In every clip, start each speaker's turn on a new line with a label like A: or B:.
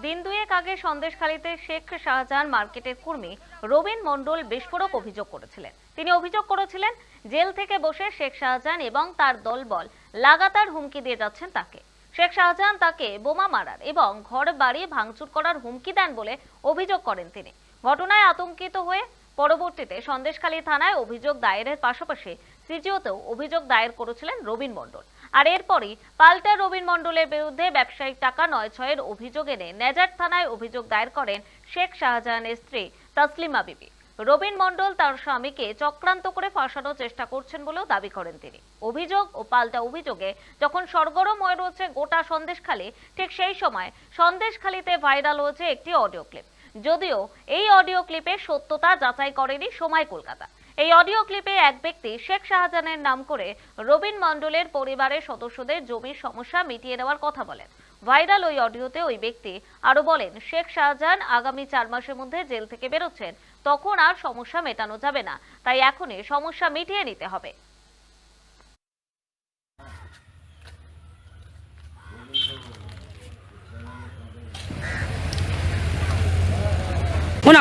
A: দিন দুয়েক আগে সন্দেশখালীতে শেখ শাহজাহান মার্কেটের কর্মী রবিন মণ্ডল বিস্ফোরক অভিযোগ করেছিলেন। তিনি অভিযোগ করেছিলেন জেল থেকে বসে শেখ শাহজাহান এবং তার দলবল লাগাতার হুমকি দিয়ে যাচ্ছেন তাকে। শেখ শাহজাহান তাকে বোমা মারার এবং ঘর বাড়ি ভাঙচুর করার হুমকি দেন বলে অভিযোগ করেন তিনি। ঘটনায় আতঙ্কিত হয়ে পরবর্তীতে সন্দেশখালী থানায় অভিযোগ দায়েরের পাশাপাশি সিজিওতেও অভিযোগ দায়ের করেছিলেন রবিন মণ্ডল। আর এরপরই পাল্টা রবিন মণ্ডলের বিরুদ্ধে ব্যবসায়িক টাকা ৯/৬-এর অভিযোগ এনে নেজার থানায় অভিযোগ দায়ের করেন শেখ শাহজাহানের স্ত্রী তাসলিমা বিবি। রবিন মণ্ডল তার স্বামীকে চক্রান্ত করে ফাঁসানোর চেষ্টা করছেন বলেও দাবি করেন তিনি। অভিযোগ ও পাল্টা অভিযোগে যখন সরগরম হয়ে রয়েছে গোটা সন্দেশখালী, ঠিক সেই সময় সন্দেশখালীতে ভাইরাল হয়েছে একটি অডিও ক্লিপ। যদিও এই অডিও ক্লিপের সত্যতা যাচাই করেনি সময় কলকাতা। এই অডিও ক্লিপে এক ব্যক্তি শেখ শাহজাহানের নাম করে রবিন মণ্ডলের পরিবারের সদস্যদের জমির সমস্যা মিটিয়ে নেওয়ার কথা বলেন। ভাইরাল ওই অডিওতে ওই ব্যক্তি আরো বলেন, শেখ শাহজাহান আগামী 4 মাসের মধ্যে জেল থেকে বেরোচ্ছেন, তখন আর সমস্যা মেটানো যাবে না, তাই এখনই সমস্যা মিটিয়ে নিতে হবে।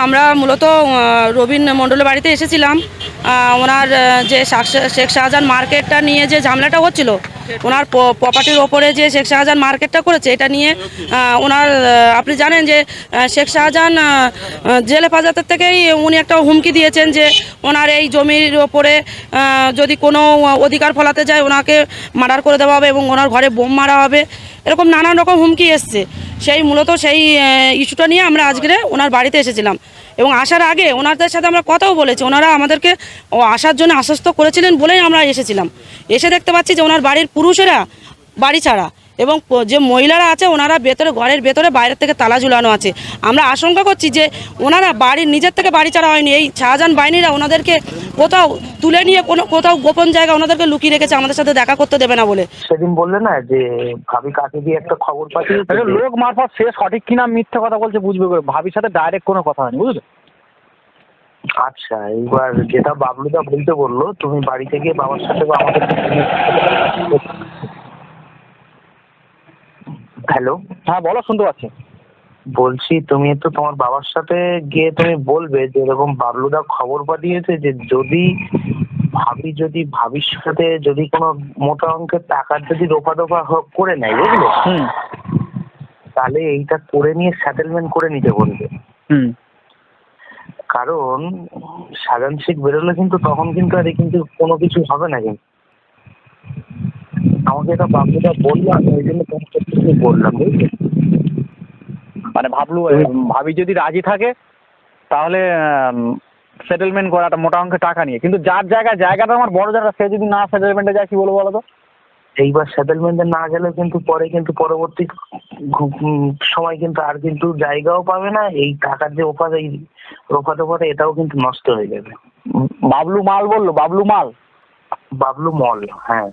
B: আমরা মূলত রবিন মণ্ডলের বাড়িতে এসেছিলাম। ওনার যে শেখ শাহজাহান মার্কেটটা নিয়ে যে ঝামেলাটা হচ্ছিল, ওনার প্রপার্টির ওপরে যে শেখ শাহজাহান মার্কেটটা করেছে, এটা নিয়ে ওনার আপনি জানেন যে শেখ শাহজাহান জেল হেফাজতের থেকেই উনি একটা হুমকি দিয়েছেন যে ওনার এই জমির ওপরে যদি কোনো অধিকার ফলাতে যায় ওনাকে মার্ডার করে দেওয়া হবে এবং ওনার ঘরে বোম মারা হবে, এরকম নানান রকম হুমকি এসছে। মূলত সেই ইস্যুটা নিয়ে আমরা আজকে ওনার বাড়িতে এসেছিলাম এবং আসার আগে ওনাদের সাথে আমরা কথাও বলেছি। ওনারা আমাদেরকে আসার জন্য আশ্বস্ত করেছিলেন বলেই আমরা এসেছিলাম। এসে দেখতে পাচ্ছি যে ওনার বাড়ির পুরুষেরা বাড়ি ছাড়া এবং যে মহিলারা আছে ওনারা ঘরের ভেতরে বাইরের থেকে তালা ঝুলানো আছে। আমরা আশঙ্কা করছি যে ওনারা বাড়ির নিজের থেকে বাড়ি ছাড়া হয়নি, এই শাহজাহান বাহিনীরা ওনাদেরকে কোথাও তুলে নিয়ে কোথাও গোপন জায়গা ওনাদেরকে লুকিয়ে রেখেছে, আমাদের সাথে দেখা করতে দেবে না বলে।
C: সেদিন বললে না যে ভাবি কাকে দিয়ে একটা খবর পাঠিয়েছে,
D: লোক মারফত সে সঠিক কিনা মিথ্যে কথা বলছে বুঝবে করে, ভাবির সাথে ডাইরেক্ট কোনো কথা হয়নি, বুঝলে?
C: আচ্ছা, এইবার যেটা বাবলুদা বলতে বললো, তুমি বাড়ি থেকে বাবার সাথে বা আমাদের হ্যালো,
D: হ্যাঁ বলো, শুনতে পাচ্ছি।
C: বলছি তুমি একটু তোমার বাবার সাথে গিয়ে তুমি বলবে যে এরকম বাবলুদা খবর পাঠিয়েছে যে যদি ভাবির সাথে যদি কোনো মোটা অঙ্কের টাকার যদি রোপা দোপা করে নেয়, বুঝলে, তাহলে এইটা করে নিয়ে সেটেলমেন্ট করে নিতে বলবে। কারণ শাহজাহান শেখ বেরোলে কিন্তু তখন কিন্তু আর কিন্তু কোনো কিছু হবে না। কিন্তু আমাকে এটা বাবলুদা বললাম, ওই জন্য তোমাকে বললাম, বুঝলে?
D: মানে ভাবি যদি রাজি থাকে তাহলে সেটেলমেন্ট করাটা মোটা অঙ্কের টাকা নিয়ে, কিন্তু যার জায়গাটা আমার বড় জায়গা, সে যদি না সেটেলমেন্টে যায় কি বলবো বলো তো?
C: এইবার সেটেলমেন্টে না গেলে কিন্তু পরে কিন্তু পরবর্তী সময় কিন্তু আর কিন্তু জায়গাও পাবে না, এই টাকার যে এই রোপা টোপাটা এটাও কিন্তু নষ্ট হয়ে যাবে।
D: বাবলু মাল বললো, বাবলু মল,
C: হ্যাঁ।